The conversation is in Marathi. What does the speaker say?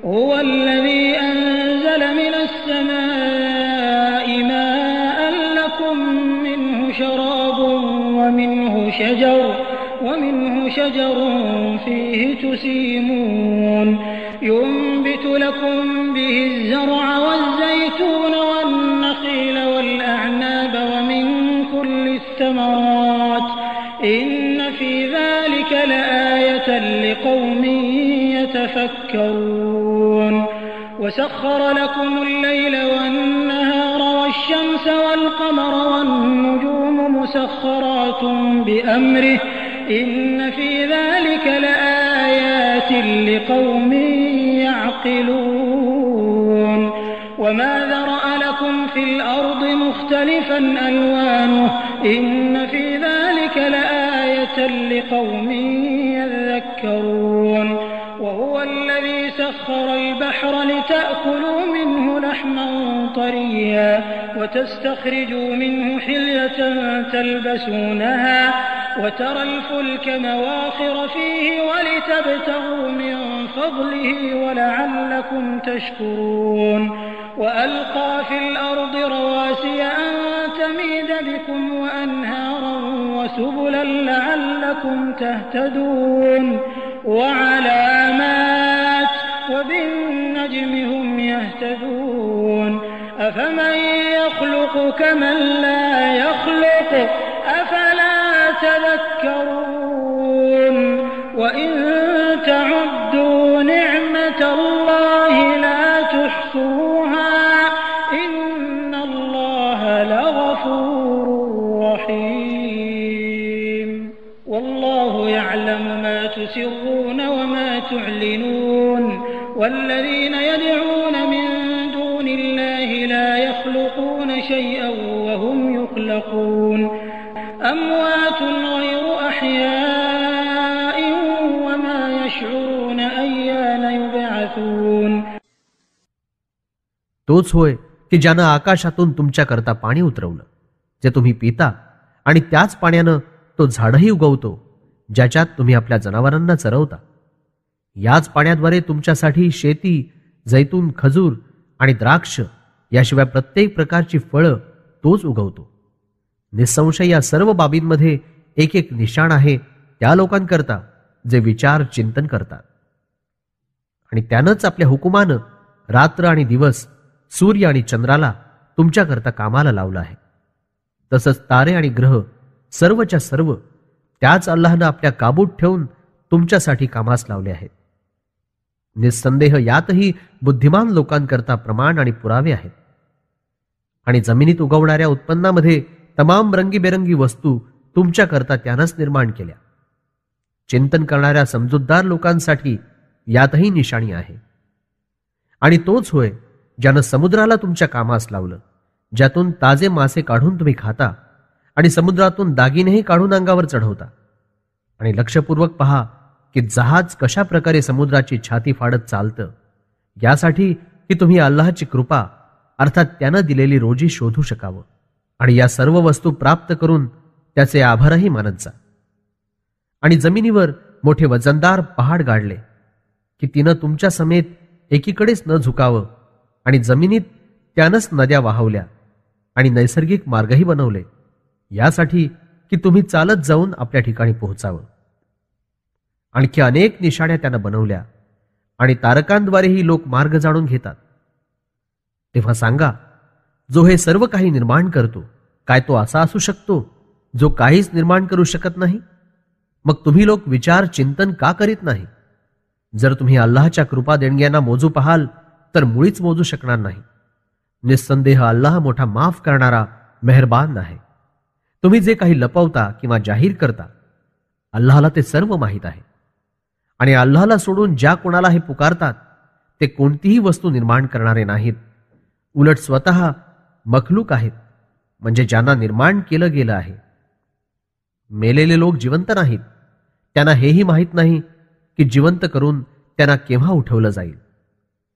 هو الذي أنزل من السماء ماء لكم منه شراب ومنه شجر فيه تسيمون ينبت لكم به الزرع والزيتون والنخيل والأعناب ومن كل الثمرات إن في ذلك لآية لقوم يتفكرون وسخر لكم الليل والنهار والشمس والقمر والنجوم مسخرات بأمره إن في ذلك لآيات لقوم يعقلون وما ذرأ لكم في الأرض مختلفا ألوانه إن في ذلك لآية لقوم يذكرون وهو الذي سخر البحر لتأكلوا منه لحما طريا وتستخرجوا منه حلية تلبسونها وترى الفلك مواخر فيه ولتبتغوا من فضله ولعلكم تشكرون وألقى في الأرض رواسي أن تميد بكم وأنهارا وسبلا لعلكم تهتدون وعلامات وبالنجم هم يهتدون أفمن يخلق كمن لا يخلق أفلا تذكرون وإن تعدوا نعمة الله لا تحصوها إن الله لغفور رحيم والله يعلم ما تسرون وما تعلنون والذين يدعون من دون الله لا يخلقون شيئا وهم يخلقون أموات غير أحياء وما يشعرون أيان يبعثون तोच होय की ज्यानं आकाशातून तुमच्याकरता पाणी उतरवलं जे तुम्ही पिता आणि त्याच पाण्यानं तो झाडही उगवतो ज्याच्यात तुम्ही आपल्या जनावरांना चरवता. याच पाण्याद्वारे तुमच्यासाठी शेती, जैतून, खजूर आणि द्राक्ष याशिवाय प्रत्येक प्रकारची फळं तोच उगवतो. निसंशय या सर्व बाबींमध्ये एक एक निशाण आहे त्या लोकांकरता जे विचार चिंतन करतात. आणि त्यानंच आपल्या हुकुमानं रात्र आणि दिवस, सूर्य आणि चंद्राला तुमच्याकरता कामाला लावलं आहे. तसंच तारे आणि ग्रह सर्वच्या सर्व त्याच अल्लाहनं आपल्या काबूत ठेवून तुमच्यासाठी कामास लावले आहेत. निस्संदेह यातही बुद्धिमान लोकांकरता प्रमाण आणि पुरावे आहेत. आणि जमिनीत उगवणाऱ्या उत्पन्नामध्ये तमाम रंगीबेरंगी वस्तू तुमच्याकरता त्यानंच निर्माण केल्या. चिंतन करणाऱ्या समजूतदार लोकांसाठी यातही निशाणी आहे. आणि तोच होय ज्यानं समुद्राला तुमच्या कामास लावलं, ज्यातून ताजे मासे काढून तुम्ही खाता आणि समुद्रातून दागिनेही काढून अंगावर चढवता. आणि लक्षपूर्वक पहा की जहाज कशा प्रकारे समुद्राची छाती फाडत चालतं, यासाठी की तुम्ही अल्लाहची कृपा अर्थात त्यानं दिलेली रोजी शोधू शकावं आणि या सर्व वस्तू प्राप्त करून त्याचे आभारही मानत जा. आणि जमिनीवर मोठे वजनदार पहाड गाडले की तिनं तुमच्या समेत एकीकडेच न झुकावं आणि जमिनीत त्यानंच नद्या वाहवल्या आणि नैसर्गिक मार्गही बनवले यासाठी की तुम्ही चालत जाऊन आपल्या ठिकाणी पोहोचावं. आणखी अनेक निशाण्या त्यानं बनवल्या आणि तारकांद्वारेही लोक मार्ग जाणून घेतात. तेव्हा सांगा, जो हे सर्व काही निर्माण करतो, काय तो असा असू शकतो जो काहीच निर्माण करू शकत नाही? मग तुम्ही लोक विचार चिंतन का करीत नाही? जर तुम्ही अल्लाहच्या कृपा देणग्यांना मोजू पाहाल तर मुळीच मोजू शकणार नाही. निस्संदेह अल्लाह मोठा माफ करणारा, मेहरबान आहे. तुम्ही जे काही लपवता किंवा जाहीर करता, अल्लाहला ते सर्व माहीत आहे. आणि अल्लाहला सोडून ज्या कोणाला हे पुकारतात ते कोणतीही वस्तू निर्माण करणारे नाहीत, उलट स्वतः मखलूक आहेत, म्हणजे ज्यांना निर्माण केलं गेलं आहे. मेलेले लोक जिवंत नाहीत, त्यांना हेही माहीत नाही की जिवंत करून त्यांना केव्हा उठवलं जाईल.